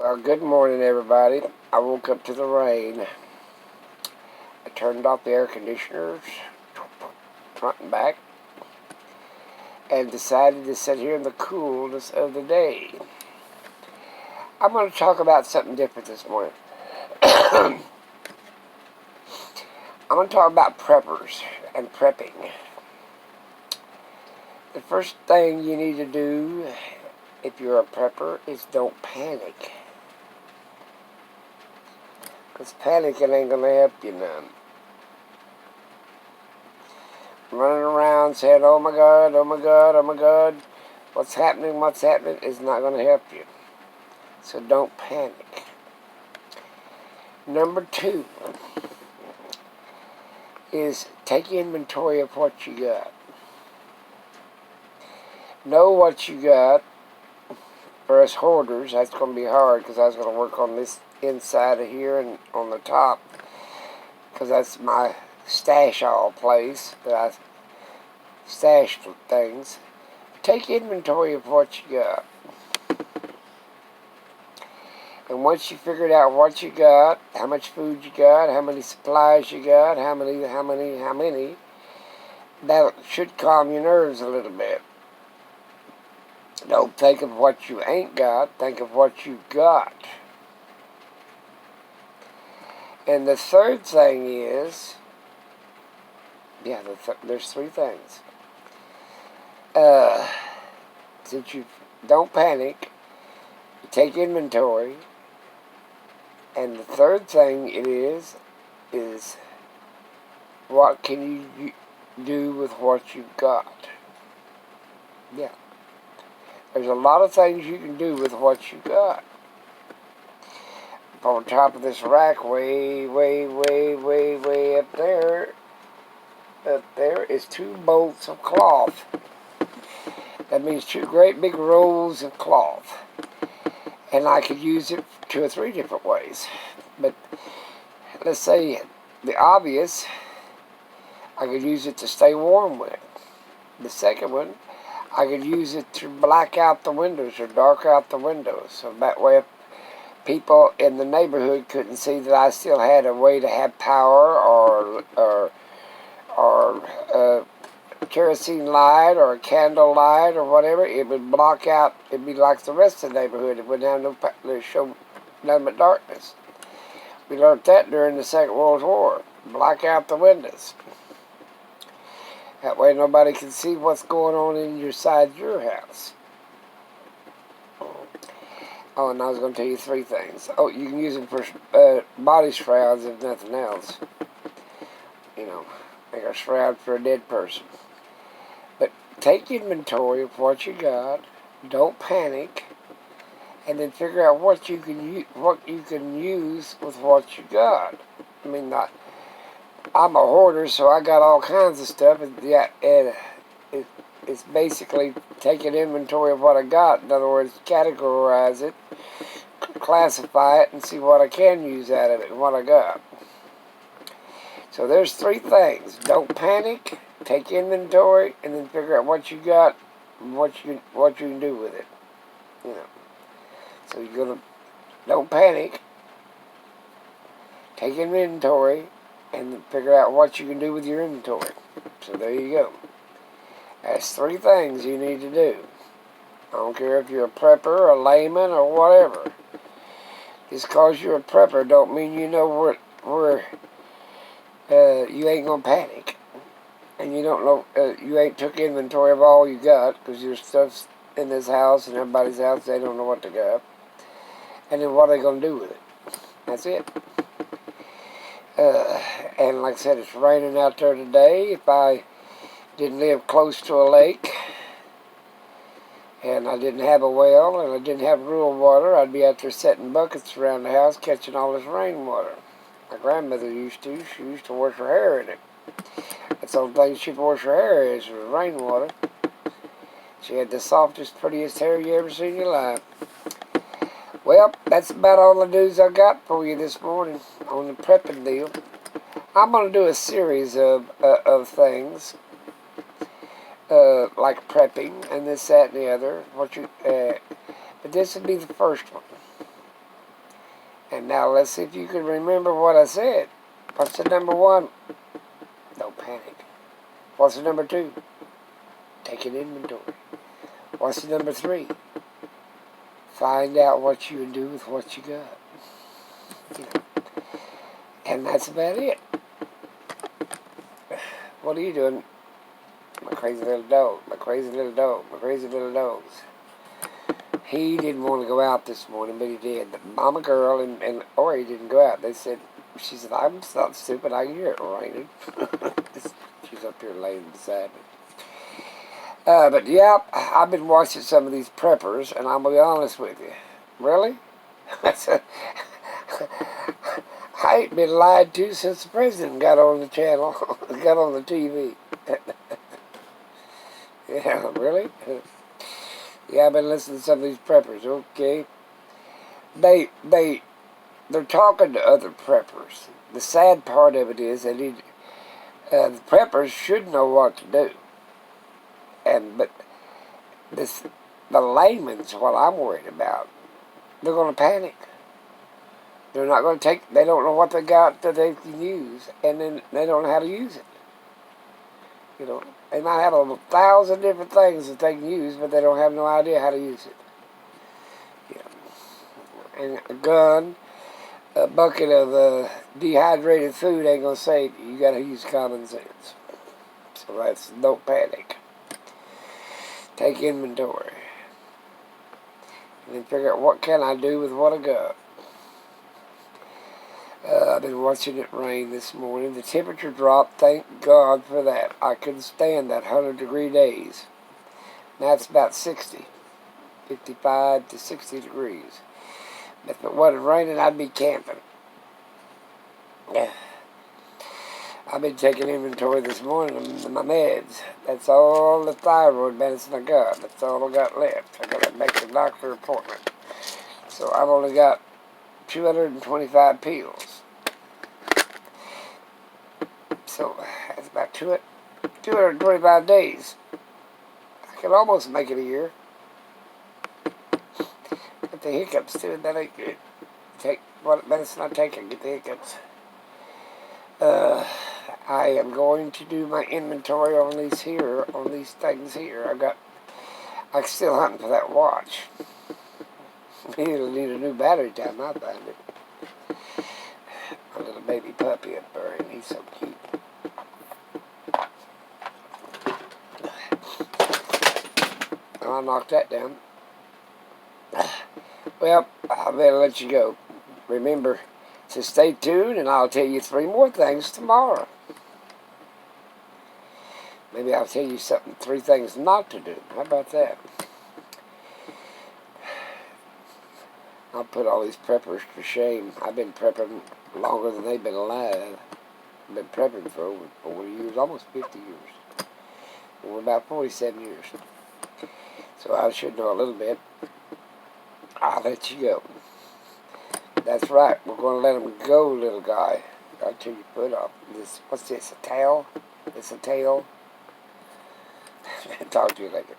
Well, good morning, everybody. I woke up to the rain. I turned off the air conditioners, front and back, and decided to sit here in the coolness of the day. I'm going to talk about something different this morning. I'm going to talk about preppers and prepping. The first thing you need to do if you're a prepper is don't panic. Because panicking ain't going to help you none. Running around saying, oh my God, oh my God, oh my God, what's happening is not going to help you. So don't panic. Number 2 is take inventory of what you got. Know what you got. For us hoarders, that's going to be hard because I was going to work on this inside of here and on the top because that's my stash all place that I stash things. Take inventory of what you got. And once you figured out what you got, how much food you got, how many supplies you got, how many, that should calm your nerves a little bit. Don't think of what you ain't got, think of what you got. And the third thing is, there's 3 things. Since you don't panic, you take inventory, and the third thing it is what can you do with what you've got? Yeah. There's a lot of things you can do with what you got. On top of this rack, way up there is 2 bolts of cloth. That means 2 great big rolls of cloth. And I could use it 2 or 3 different ways. But let's say the obvious, I could use it to stay warm with. The second one, I could use it to black out the windows or dark out the windows. So that way people in the neighborhood couldn't see that I still had a way to have power or kerosene light or a candle light or whatever. It would block out. It'd be like the rest of the neighborhood. It wouldn't have no show nothing but darkness. We learned that during the Second World War. Black out the windows. That way nobody can see what's going on inside your house. Oh, and I was going to tell you 3 things. Oh, you can use them for body shrouds if nothing else. You know, like a shroud for a dead person. But take inventory of what you got. Don't panic. And then figure out what you can use with what you got. I mean, I'm a hoarder, so I got all kinds of stuff. It's basically taking inventory of what I got. In other words, categorize it, classify it, and see what I can use out of it and what I got. So there's 3 things. Don't panic, take inventory, and then figure out what you got and what you can do with it. You know. So don't panic, take inventory, and figure out what you can do with your inventory. So there you go. That's 3 things you need to do. I don't care if you're a prepper, a layman, or whatever. Just because you're a prepper don't mean you know where you ain't going to panic. And you don't know, you ain't took inventory of all you got, because your stuff's in this house and everybody's house, they don't know what to got. And then what are they going to do with it? That's it. And like I said, it's raining out there today. If I didn't live close to a lake, and I didn't have a well, and I didn't have rural water, I'd be out there setting buckets around the house, catching all this rainwater. My grandmother used to. She used to wash her hair in it. That's the only thing she'd wash her hair is with rainwater. She had the softest, prettiest hair you ever seen in your life. Well, that's about all the news I got for you this morning on the prepping deal. I'm going to do a series of things. Like prepping and this, that, and the other. But this would be the first one. And now let's see if you can remember what I said. What's the number one? Don't panic. What's the number two? Take an inventory. What's the number three? Find out what you can do with what you got. You know. And that's about it. What are you doing? My crazy little dog. My crazy little dog. My crazy little dogs. He didn't want to go out this morning, but he did. The mama girl and Ori didn't go out. They said, she said, I'm not stupid. I can hear it raining. She's up here laying beside me. But yeah, I've been watching some of these preppers, and I'm going to be honest with you. Really? I ain't been lied to since the president got on the channel, got on the TV. Yeah, really? Yeah, I've been listening to some of these preppers, okay? They're talking to other preppers. The sad part of it is that the preppers should know what to do. But the layman's what I'm worried about. They're going to panic. They're not going to they don't know what they got that they can use, and then they don't know how to use it. You know, they might have 1,000 different things that they can use, but they don't have no idea how to use it. Yeah. And a gun, a bucket of dehydrated food ain't going to save you. You got to use common sense. So that's don't panic. Take inventory. And then figure out what can I do with what I got. I've been watching it rain this morning. The temperature dropped. Thank God for that. I couldn't stand that 100-degree days. Now it's about 60. 55 to 60 degrees. If it wasn't raining, I'd be camping. I've been taking inventory this morning of my meds. That's all the thyroid medicine I got. That's all I got left. I got to make a doctor appointment. So I've only got 225 pills. So that's about 225 days. I can almost make it a year. Get the hiccups too, that ain't good. Take what medicine I take and get the hiccups. I am going to do my inventory on these things here. I'm still hunting for that watch. It'll need a new battery time I find it. My little baby puppy up there, and he's so cute. I'll knock that down. Well, I better let you go. Remember to stay tuned, and I'll tell you 3 more things tomorrow. Maybe I'll tell you 3 things not to do. How about that? I'll put all these preppers to shame. I've been prepping longer than they've been alive. I've been prepping for over 40 years, almost 50 years. We're about 47 years. So I should know a little bit. I'll let you go. That's right. We're going to let him go, little guy. Until you put up this. What's this? A tail? It's a tail. Talk to you later.